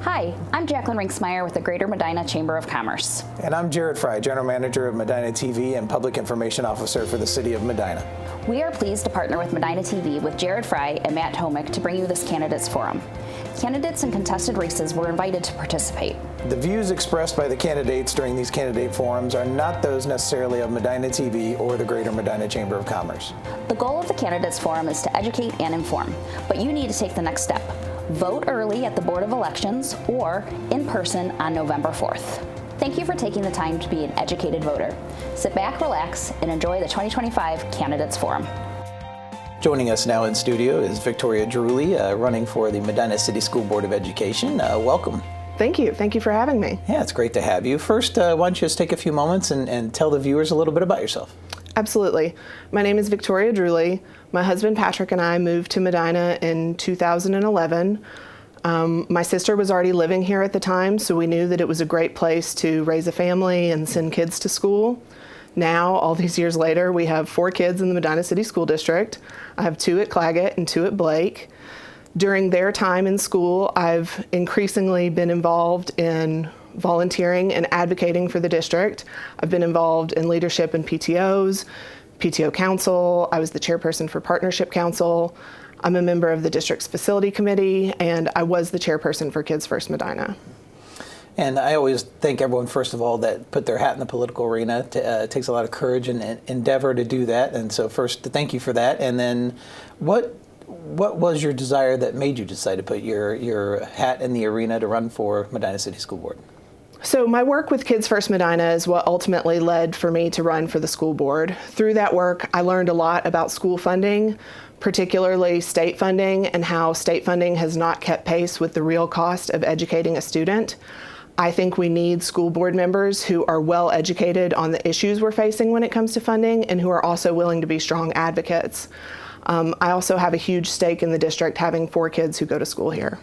Hi, I'm Jacqueline Rinksmeyer with the Greater Medina Chamber of Commerce. And I'm Jared Fry, General Manager of Medina TV and Public Information Officer for the City of Medina. We are pleased to partner with Medina TV with Jared Fry and Matt Homick to bring you this Candidates Forum. Candidates in contested races were invited to participate. The views expressed by the candidates during these candidate forums are not those necessarily of Medina TV or the Greater Medina Chamber of Commerce. The goal of the Candidates Forum is to educate and inform, but you need to take the next step. Vote early at the Board of Elections or in person on November 4th. Thank you for taking the time to be an educated voter. Sit back, relax, and enjoy the 2025 Candidates Forum. Joining us now in studio is Victoria Druley, running for the Medina City School Board of Education. Welcome. Thank you. Thank you for having me. Yeah, it's great to have you. First, why don't you just take a few moments and tell the viewers a little bit about yourself? Absolutely. My name is Victoria Druley. My husband Patrick and I moved to Medina in 2011. My sister was already living here at the time, so we knew that it was a great place to raise a family and send kids to school. Now, all these years later, we have 4 kids in the Medina City School District. I have 2 at Claggett and 2 at Blake. During their time in school, I've increasingly been involved in volunteering and advocating for the district. I've been involved in leadership in PTOs, PTO Council. I was the chairperson for Partnership Council. I'm a member of the district's facility committee, and I was the chairperson for Kids First Medina. And I always thank everyone, first of all, that put their hat in the political arena. It takes a lot of courage and endeavor to do that. And so first, thank you for that. And then what was your desire that made you decide to put your hat in the arena to run for Medina City School Board? So my work with Kids First Medina is what ultimately led for me to run for the school board. Through that work, I learned a lot about school funding, particularly state funding, and how state funding has not kept pace with the real cost of educating a student. I think we need school board members who are well educated on the issues we're facing when it comes to funding and who are also willing to be strong advocates. I also have a huge stake in the district, having 4 kids who go to school here.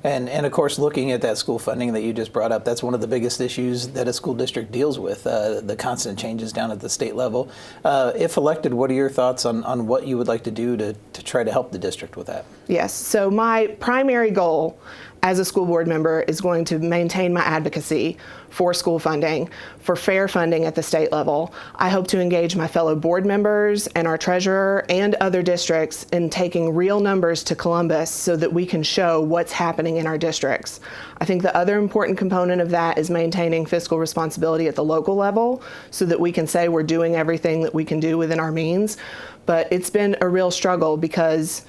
And of course, looking at that school funding that you just brought up, that's one of the biggest issues that a school district deals with, the constant changes down at the state level. If elected, what are your thoughts on what you would like to do to try to help the district with that? Yes, so my primary goal as a school board member is going to maintain my advocacy for school funding, for fair funding at the state level. I hope to engage my fellow board members and our treasurer and other districts in taking real numbers to Columbus so that we can show what's happening in our districts. I think the other important component of that is maintaining fiscal responsibility at the local level so that we can say we're doing everything that we can do within our means. But it's been a real struggle because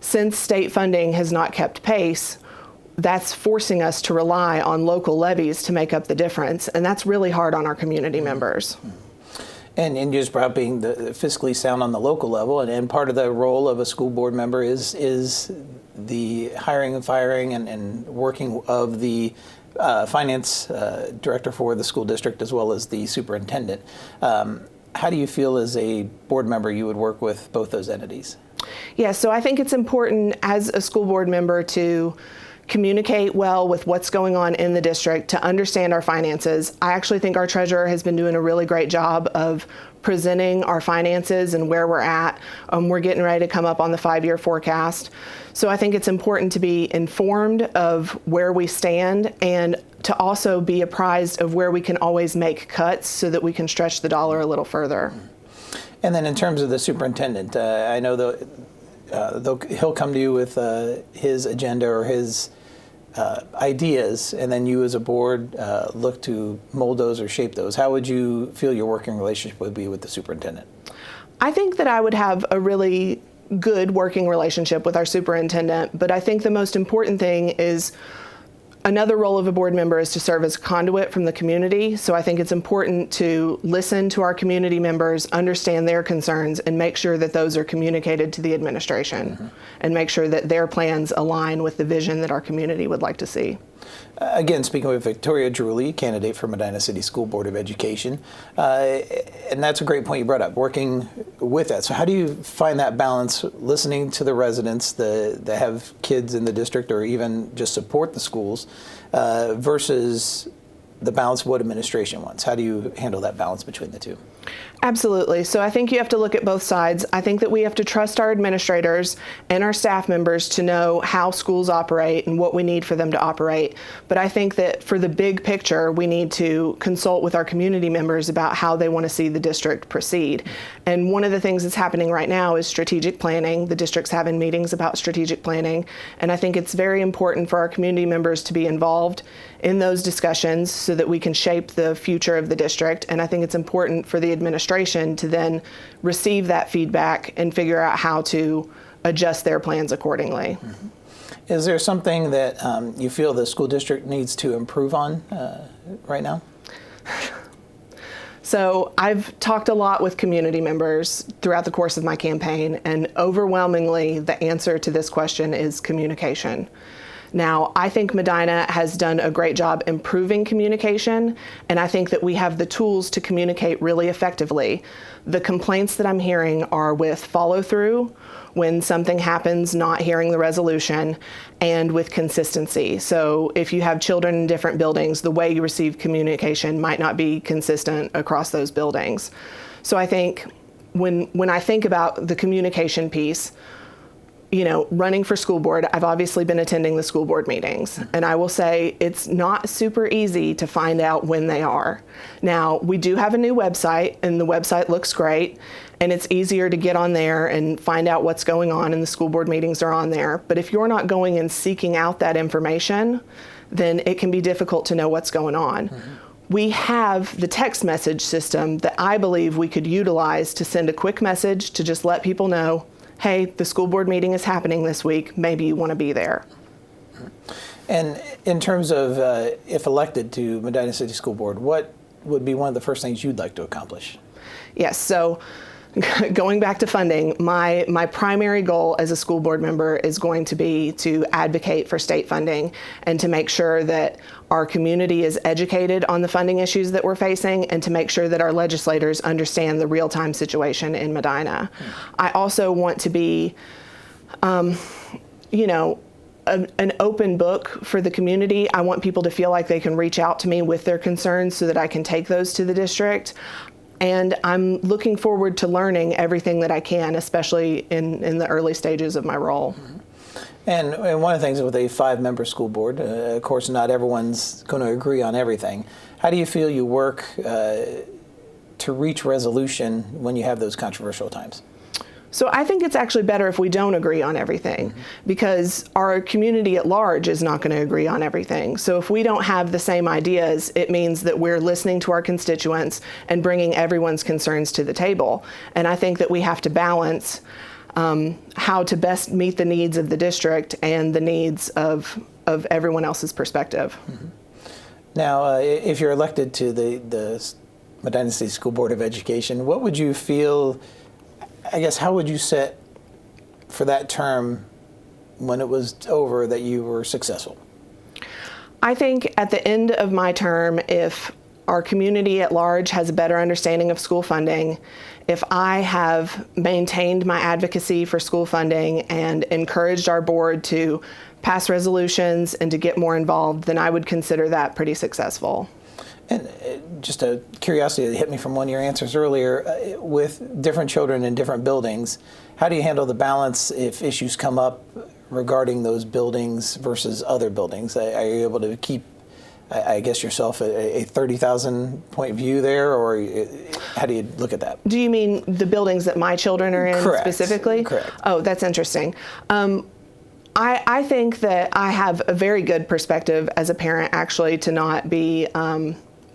since state funding has not kept pace, that's forcing us to rely on local levies to make up the difference, and that's really hard on our community members. And you just brought up being the fiscally sound on the local level, and part of the role of a school board member is the hiring and firing and working of the finance director for the school district as well as the superintendent. How do you feel as a board member you would work with both those entities? Yeah, so I think it's important as a school board member to communicate well with what's going on in the district, to understand our finances. I actually think our treasurer has been doing a really great job of presenting our finances and where we're at. We're getting ready to come up on the 5-year forecast. So I think it's important to be informed of where we stand and to also be apprised of where we can always make cuts so that we can stretch the dollar a little further. And then in terms of the superintendent, I know he'll come to you with his agenda or his ideas, and then you as a board look to mold those or shape those. How would you feel your working relationship would be with the superintendent? I think that I would have a really good working relationship with our superintendent, but I think the most important thing is another role of a board member is to serve as a conduit from the community. So I think it's important to listen to our community members, understand their concerns, and make sure that those are communicated to the administration, and make sure that their plans align with the vision that our community would like to see. Again, speaking with Victoria Druley, candidate for Medina City School Board of Education, and that's a great point you brought up, working with that. So how do you find that balance, listening to the residents that have kids in the district or even just support the schools, versus the balance of what administration wants? How do you handle that balance between the two? Absolutely. So I think you have to look at both sides. I think that we have to trust our administrators and our staff members to know how schools operate and what we need for them to operate. But I think that for the big picture, we need to consult with our community members about how they want to see the district proceed. And one of the things that's happening right now is strategic planning. The district's having meetings about strategic planning. And I think it's very important for our community members to be involved in those discussions so that we can shape the future of the district. And I think it's important for the administration to then receive that feedback and figure out how to adjust their plans accordingly. Mm-hmm. Is there something that you feel the school district needs to improve on right now? So I've talked a lot with community members throughout the course of my campaign, and overwhelmingly the answer to this question is communication. Now, I think Medina has done a great job improving communication, and I think that we have the tools to communicate really effectively. The complaints that I'm hearing are with follow-through, when something happens, not hearing the resolution, and with consistency. So if you have children in different buildings, the way you receive communication might not be consistent across those buildings. So I think when I think about the communication piece, you know, running for school board, I've obviously been attending the school board meetings, and I will say it's not super easy to find out when they are. Now, we do have a new website, and the website looks great, and it's easier to get on there and find out what's going on, and the school board meetings are on there. But if you're not going and seeking out that information, then it can be difficult to know what's going on. Mm-hmm. We have the text message system that I believe we could utilize to send a quick message to just let people know, hey, the school board meeting is happening this week, maybe you want to be there. And in terms of if elected to Medina City School Board, what would be one of the first things you'd like to accomplish? Yes, so going back to funding, my primary goal as a school board member is going to be to advocate for state funding and to make sure that our community is educated on the funding issues that we're facing, and to make sure that our legislators understand the real-time situation in Medina. I also want to be, you know, an open book for the community. I want people to feel like they can reach out to me with their concerns so that I can take those to the district. And I'm looking forward to learning everything that I can, especially in the early stages of my role. Mm-hmm. And one of the things with a 5-member school board, of course, not everyone's going to agree on everything. How do you feel you work to reach resolution when you have those controversial times? So I think it's actually better if we don't agree on everything, mm-hmm. because our community at large is not going to agree on everything. So if we don't have the same ideas, it means that we're listening to our constituents and bringing everyone's concerns to the table. And I think that we have to balance how to best meet the needs of the district and the needs of everyone else's perspective. Mm-hmm. Now, if you're elected to the Medina City School Board of Education, what would you feel, I guess, how would you set for that term when it was over that you were successful? I think at the end of my term, if our community at large has a better understanding of school funding, if I have maintained my advocacy for school funding and encouraged our board to pass resolutions and to get more involved, then I would consider that pretty successful. And just a curiosity that hit me from one of your answers earlier, with different children in different buildings, how do you handle the balance if issues come up regarding those buildings versus other buildings? Are you able to keep, I guess, yourself a 30,000 point view there, or how do you look at that? Do you mean the buildings that my children are in? Correct. Specifically? Correct. Oh, that's interesting. I think that I have a very good perspective as a parent, actually, to not be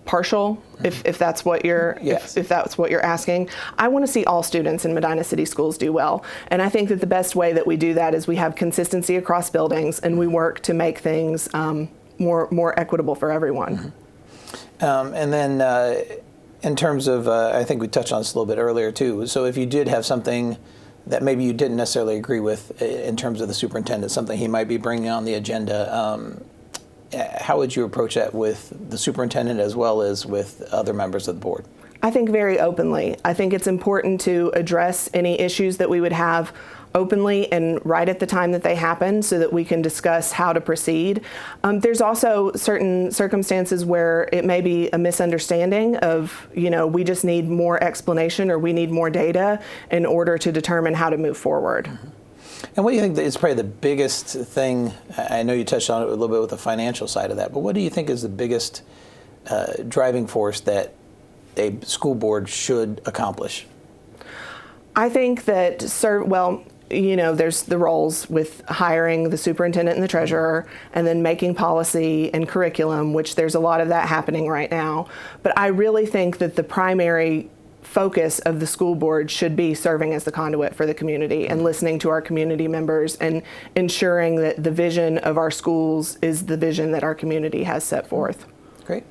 partial, if that's what you're if that's what you're asking. I want to see all students in Medina City schools do well, and I think that the best way that we do that is we have consistency across buildings, and we work to make things more equitable for everyone. Mm-hmm. And then in terms of, I think we touched on this a little bit earlier too. So if you did have something that maybe you didn't necessarily agree with in terms of the superintendent, something he might be bringing on the agenda, how would you approach that with the superintendent as well as with other members of the board? I think very openly. I think it's important to address any issues that we would have openly and right at the time that they happen so that we can discuss how to proceed. There's also certain circumstances where it may be a misunderstanding of, we just need more explanation or we need more data in order to determine how to move forward. Mm-hmm. And what do you think is probably the biggest thing? I know you touched on it a little bit with the financial side of that, but what do you think is the biggest driving force that a school board should accomplish? I think that, there's the roles with hiring the superintendent and the treasurer, and then making policy and curriculum, which there's a lot of that happening right now. But I really think that the primary focus of the school board should be serving as the conduit for the community and listening to our community members and ensuring that the vision of our schools is the vision that our community has set forth. Great.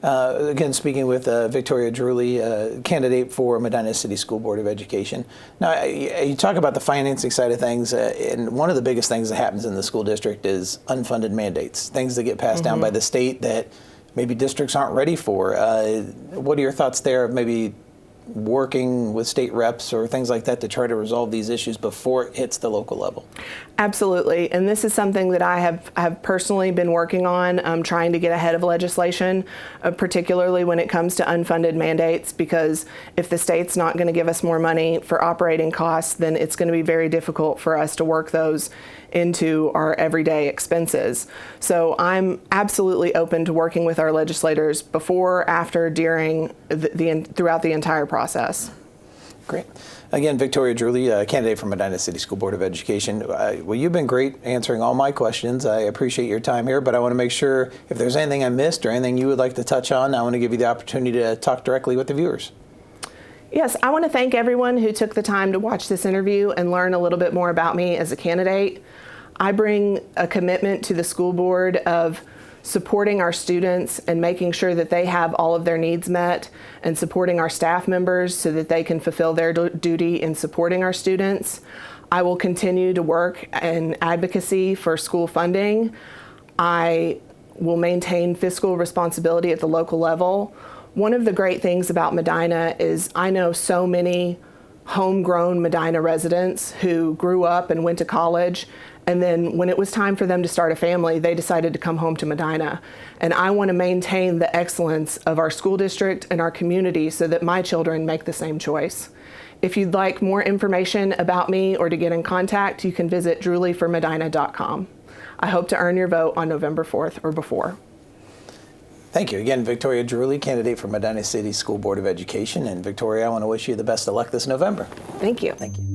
Again, speaking with Victoria Druley, candidate for Medina City School Board of Education. Now, you talk about the financing side of things, and one of the biggest things that happens in the school district is unfunded mandates, things that get passed down by the state that maybe districts aren't ready for. What are your thoughts there of maybe working with state reps or things like that to try to resolve these issues before it hits the local level? Absolutely, and this is something that I have personally been working on, trying to get ahead of legislation, particularly when it comes to unfunded mandates, because if the state's not going to give us more money for operating costs, then it's going to be very difficult for us to work those into our everyday expenses. So I'm absolutely open to working with our legislators before, after, during, throughout the entire process. Great. Again, Victoria Druley, candidate for Medina City School Board of Education. Well, you've been great answering all my questions. I appreciate your time here, but I want to make sure if there's anything I missed or anything you would like to touch on, I want to give you the opportunity to talk directly with the viewers. Yes, I want to thank everyone who took the time to watch this interview and learn a little bit more about me as a candidate. I bring a commitment to the school board of supporting our students and making sure that they have all of their needs met, and supporting our staff members so that they can fulfill their duty in supporting our students. I will continue to work in advocacy for school funding. I will maintain fiscal responsibility at the local level. One of the great things about Medina is I know so many homegrown Medina residents who grew up and went to college, and then when it was time for them to start a family, they decided to come home to Medina. And I want to maintain the excellence of our school district and our community so that my children make the same choice. If you'd like more information about me or to get in contact, you can visit druleyformedina.com. I hope to earn your vote on November 4th or before. Thank you. Again, Victoria Druley, candidate for Medina City School Board of Education. And Victoria, I want to wish you the best of luck this November. Thank you. Thank you.